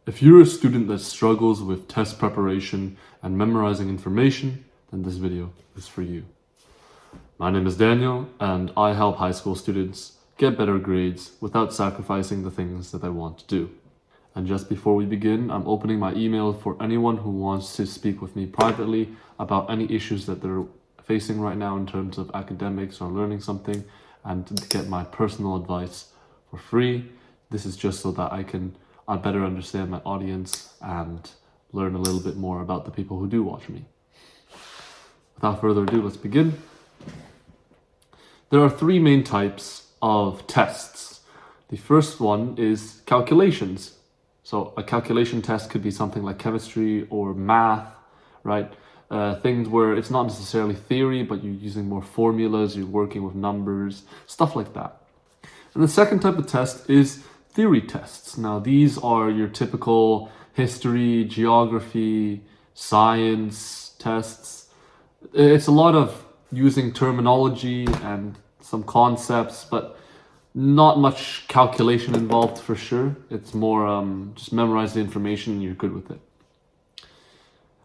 If you're a student that struggles with test preparation and memorizing information, then this video is for you. My name is Daniel, and I help high school students get better grades without sacrificing the things that they want to do. And just before we begin, I'm opening my email for anyone who wants to speak with me privately about any issues that they're facing right now in terms of academics or learning something, and to get my personal advice for free. This is just so that I better understand my audience and learn a little bit more about the people who do watch me. Without further ado, let's begin. There are three main types of tests. The first one is calculations. So a calculation test could be something like chemistry or math, right? Things where it's not necessarily theory, but you're using more formulas, you're working with numbers, stuff like that. And the second type of test is theory tests. Now, these are your typical history, geography, science tests. It's a lot of using terminology and some concepts, but not much calculation involved for sure. It's more just memorize the information and you're good with it.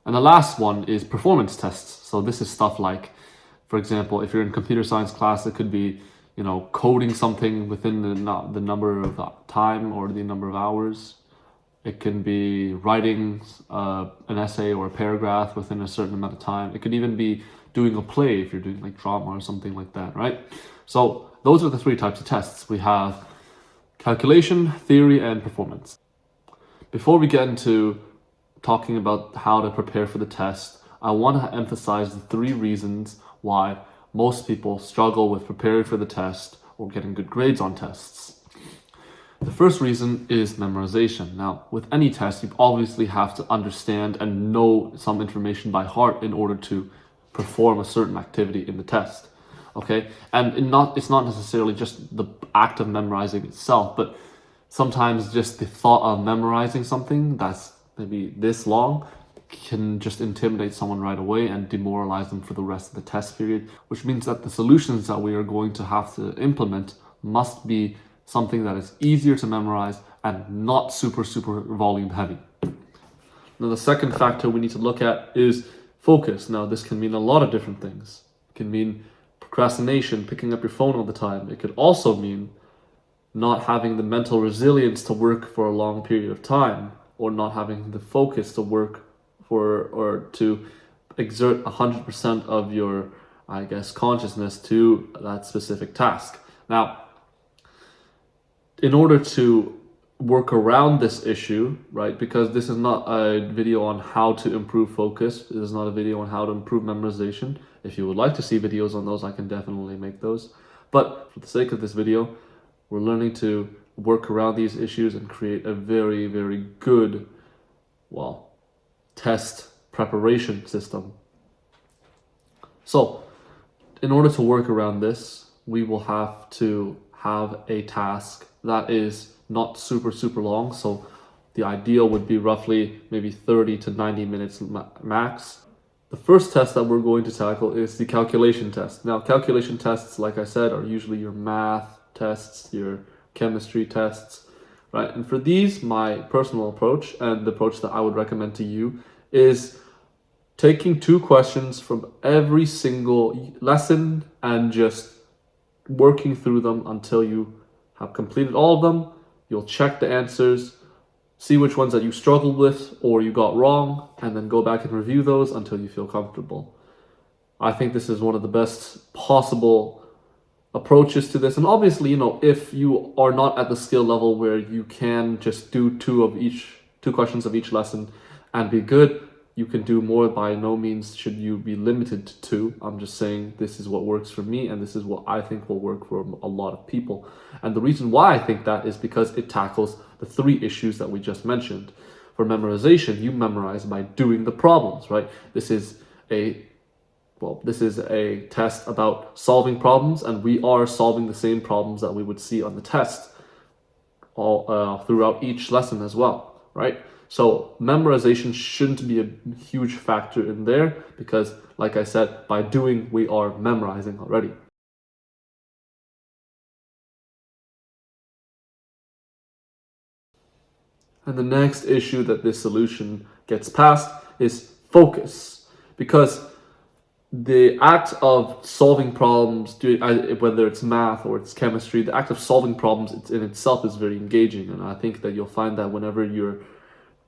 And the last one is performance tests. So this is stuff like, for example, if you're in computer science class, it could be, coding something within the number of time or the number of hours. It can be writing an essay or a paragraph within a certain amount of time. It could even be doing a play if you're doing like drama or something like that, right? So those are the three types of tests. We have calculation, theory, and performance. Before we get into talking about how to prepare for the test, I want to emphasize the three reasons why most people struggle with preparing for the test or getting good grades on tests. The first reason is memorization. Now, with any test, you obviously have to understand and know some information by heart in order to perform a certain activity in the test. Okay? And it's not necessarily just the act of memorizing itself, but sometimes just the thought of memorizing something that's maybe this long can just intimidate someone right away and demoralize them for the rest of the test period, which means that the solutions that we are going to have to implement must be something that is easier to memorize and not super volume heavy. Now, the second factor we need to look at is focus. Now, this can mean a lot of different things. It can mean procrastination, picking up your phone all the time. It could also mean not having the mental resilience to work for a long period of time, or not having the focus to work or to exert 100% of your, consciousness to that specific task. Now, in order to work around this issue, right, because this is not a video on how to improve focus, this is not a video on how to improve memorization. If you would like to see videos on those, I can definitely make those. But for the sake of this video, we're learning to work around these issues and create a very, very good, test preparation system. So, in order to work around this, we will have to have a task that is not super long. So the ideal would be roughly maybe 30 to 90 minutes max. The first test that we're going to tackle is the calculation test. Now, calculation tests, like I said, are usually your math tests, your chemistry tests, right? And for these, my personal approach and the approach that I would recommend to you is taking 2 questions from every single lesson and just working through them until you have completed all of them. You'll check the answers, see which ones that you struggled with or you got wrong, and then go back and review those until you feel comfortable. I think this is one of the best possible approaches to this. And obviously, if you are not at the skill level where you can just do 2 questions of each lesson and be good, you can do more. By no means should you be limited to 2. I'm just saying this is what works for me and this is what I think will work for a lot of people. And the reason why I think that is because it tackles the 3 issues that we just mentioned. For memorization, you memorize by doing the problems, right? This is a test about solving problems, and we are solving the same problems that we would see on the test all throughout each lesson as well, right? So memorization shouldn't be a huge factor in there because, like I said, by doing, we are memorizing already. And the next issue that this solution gets past is focus, because the act of solving problems, whether it's math or it's chemistry, the act of solving problems in itself is very engaging. And I think that you'll find that whenever you're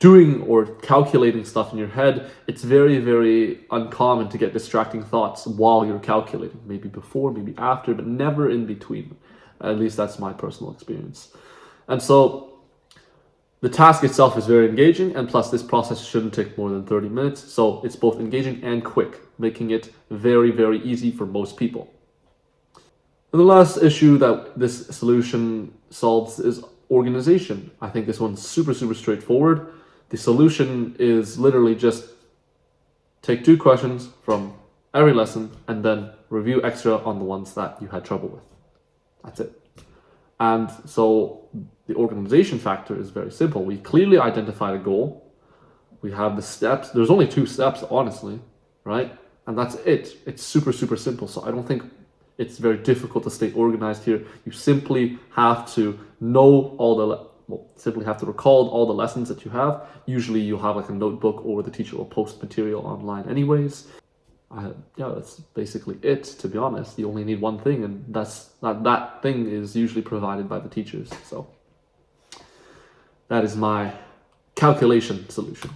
doing or calculating stuff in your head, it's very, very uncommon to get distracting thoughts while you're calculating. Maybe before, maybe after, but never in between. At least that's my personal experience. And so the task itself is very engaging, and plus this process shouldn't take more than 30 minutes. So it's both engaging and quick, making it very, very easy for most people. And the last issue that this solution solves is organization. I think this one's super, super straightforward. The solution is literally just take 2 questions from every lesson and then review extra on the ones that you had trouble with. That's it. And so the organization factor is very simple. We clearly identified a goal. We have the steps. There's only 2 steps, honestly, right? And that's it. It's super, super simple. So I don't think it's very difficult to stay organized here. You simply have to know simply have to recall all the lessons that you have. Usually you have like a notebook, or the teacher will post material online anyways. That's basically it, to be honest. You only need one thing, and that thing is usually provided by the teachers. So that is my calculation solution.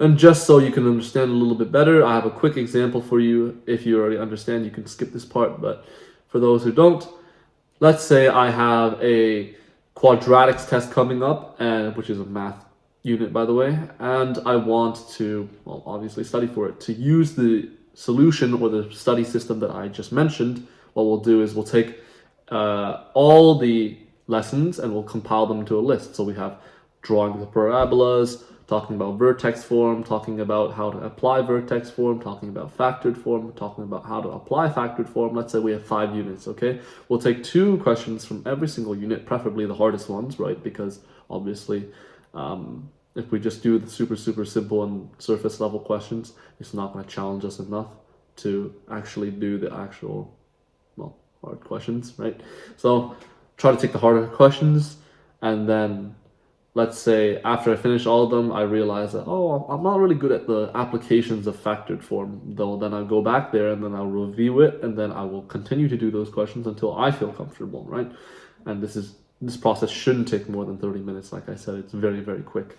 And just so you can understand a little bit better, I have a quick example for you. If you already understand, you can skip this part, but for those who don't, let's say I have a quadratics test coming up, which is a math unit, by the way, and I want to, obviously study for it. To use the solution or the study system that I just mentioned, what we'll do is we'll take all the lessons and we'll compile them into a list. So we have drawing the parabolas, talking about vertex form, talking about how to apply vertex form, talking about factored form, talking about how to apply factored form. Let's say we have 5 units, okay? We'll take 2 questions from every single unit, preferably the hardest ones, right? Because obviously, if we just do the super, super simple and surface level questions, it's not going to challenge us enough to actually do the actual, hard questions, right? So try to take the harder questions, and then let's say after I finish all of them, I realize that, I'm not really good at the applications of factored form, though. Then I'll go back there and then I'll review it, and then I will continue to do those questions until I feel comfortable, right? And this process shouldn't take more than 30 minutes. Like I said, it's very, very quick.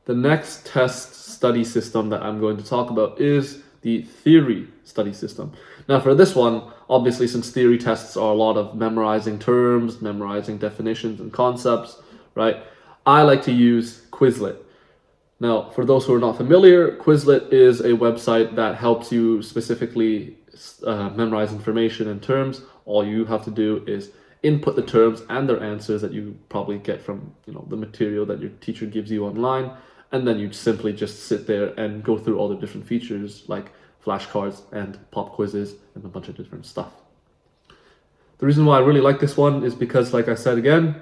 The next test study system that I'm going to talk about is the theory study system. Now for this one, obviously, since theory tests are a lot of memorizing terms, memorizing definitions and concepts, right? I like to use Quizlet. Now, for those who are not familiar, Quizlet is a website that helps you specifically memorize information and terms. All you have to do is input the terms and their answers that you probably get from the material that your teacher gives you online, and then you simply just sit there and go through all the different features like flashcards and pop quizzes and a bunch of different stuff. The reason why I really like this one is because, like I said again,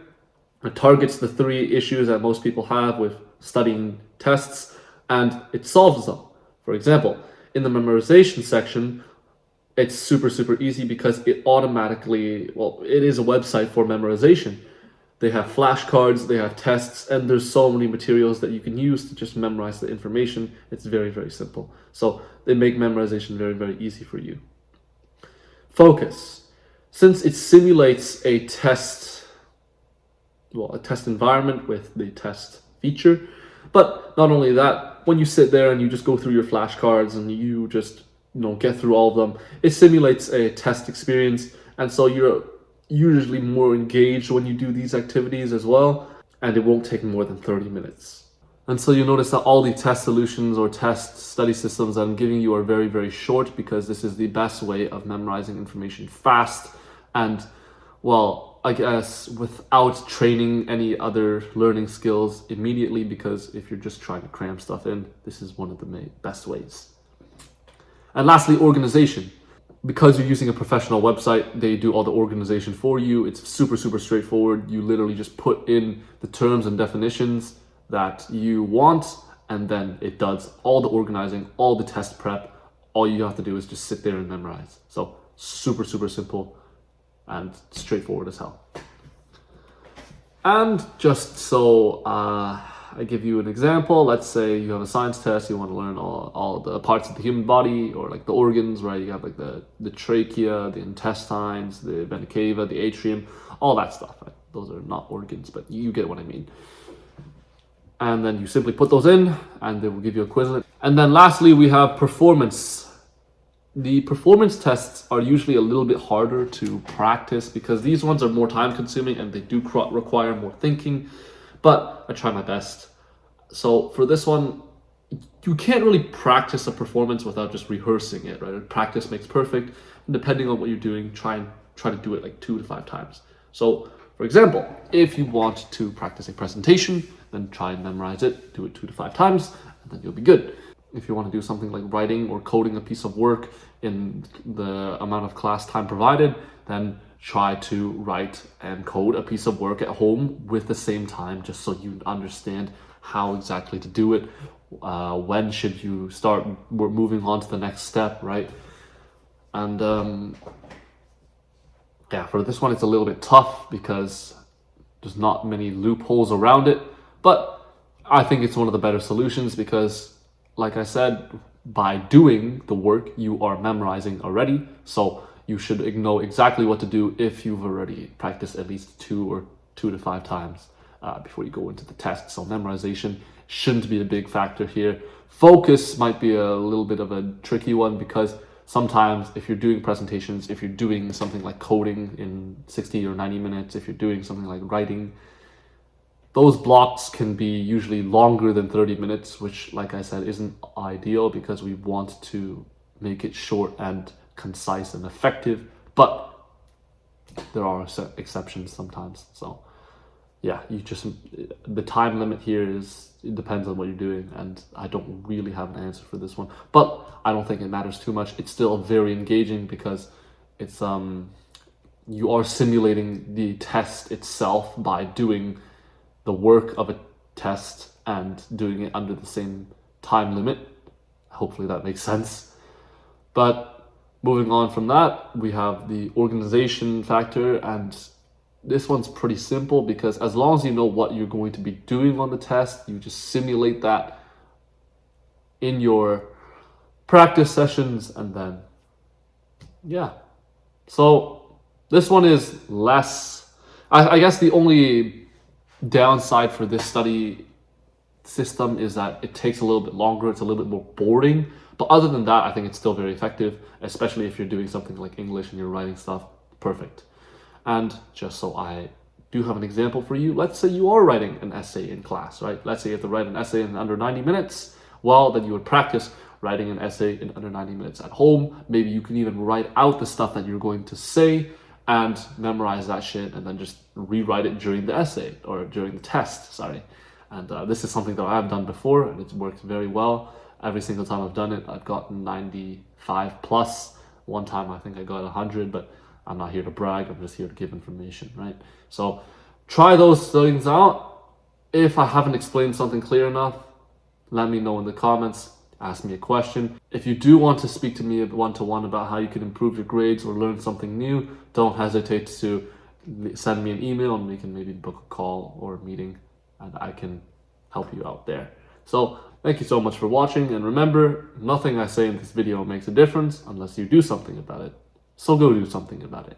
it targets the 3 issues that most people have with studying tests, and it solves them. For example, in the memorization section, it's super, super easy because it automatically, it is a website for memorization. They have flashcards, they have tests, and there's so many materials that you can use to just memorize the information. It's very, very simple. So they make memorization very, very easy for you. Focus. Since it simulates a test environment with the test feature, but not only that, when you sit there and you just go through your flashcards and you just get through all of them, it simulates a test experience, and so you're usually more engaged when you do these activities as well, and it won't take more than 30 minutes. And so you notice that all the test solutions or test study systems that I'm giving you are very, very short, because this is the best way of memorizing information fast and, I guess, without training any other learning skills immediately, because if you're just trying to cram stuff in, this is one of the best ways. And lastly, organization. Because you're using a professional website, they do all the organization for you. It's super, super straightforward. You literally just put in the terms and definitions that you want, and then it does all the organizing, all the test prep. All you have to do is just sit there and memorize. So super, super simple and straightforward as hell. And just so I give you an example, let's say you have a science test, you want to learn all the parts of the human body, or like the organs, right? You have like the trachea, the intestines, the vena cava, the atrium, all that stuff, right? Those are not organs, but you get what I mean. And then you simply put those in and they will give you a quiz. And then lastly, we have performance. The performance tests are usually a little bit harder to practice because these ones are more time consuming and they do require more thinking, but I try my best. So for this one, you can't really practice a performance without just rehearsing it, right? Practice makes perfect. And depending on what you're doing, try to do it like 2 to 5 times. So for example, if you want to practice a presentation, then try and memorize it, do it 2 to 5 times, and then you'll be good. If you want to do something like writing or coding a piece of work in the amount of class time provided, then try to write and code a piece of work at home with the same time, just so you understand how exactly to do it. When should you start moving on to the next step, right? And yeah, for this one, it's a little bit tough because there's not many loopholes around it, but I think it's one of the better solutions because, like I said, by doing the work, you are memorizing already. So you should know exactly what to do if you've already practiced at least 2 to 5 times before you go into the test. So memorization shouldn't be a big factor here. Focus might be a little bit of a tricky one because sometimes if you're doing presentations, if you're doing something like coding in 60 or 90 minutes, if you're doing something like writing, those blocks can be usually longer than 30 minutes, which, like I said, isn't ideal because we want to make it short and concise and effective. But there are exceptions sometimes. So yeah, the time limit here it depends on what you're doing, and I don't really have an answer for this one. But I don't think it matters too much. It's still very engaging because it's you are simulating the test itself by doing the work of a test and doing it under the same time limit. Hopefully that makes sense. But moving on from that, we have the organization factor, and this one's pretty simple because as long as you know what you're going to be doing on the test, you just simulate that in your practice sessions, and then yeah. So this one is less, I guess the only downside for this study system is that it takes a little bit longer, it's a little bit more boring, but other than that, I think it's still very effective, especially if you're doing something like English and you're writing stuff. Perfect. And just so I do have an example for you, let's say you are writing an essay in class, right? Let's say you have to write an essay in under 90 minutes. Well, then you would practice writing an essay in under 90 minutes at home. Maybe you can even write out the stuff that you're going to say and memorize that shit and then just rewrite it during the essay or during the test, sorry. And this is something that I've done before and it's worked very well. Every single time I've done it, I've gotten 95 plus. One time I think I got 100, but I'm not here to brag, I'm just here to give information, right? So try those things out. If I haven't explained something clear enough, let me know in the comments. Ask me a question. If you do want to speak to me one-to-one about how you can improve your grades or learn something new, don't hesitate to send me an email and we can maybe book a call or a meeting and I can help you out there. So thank you so much for watching, and remember, nothing I say in this video makes a difference unless you do something about it. So go do something about it.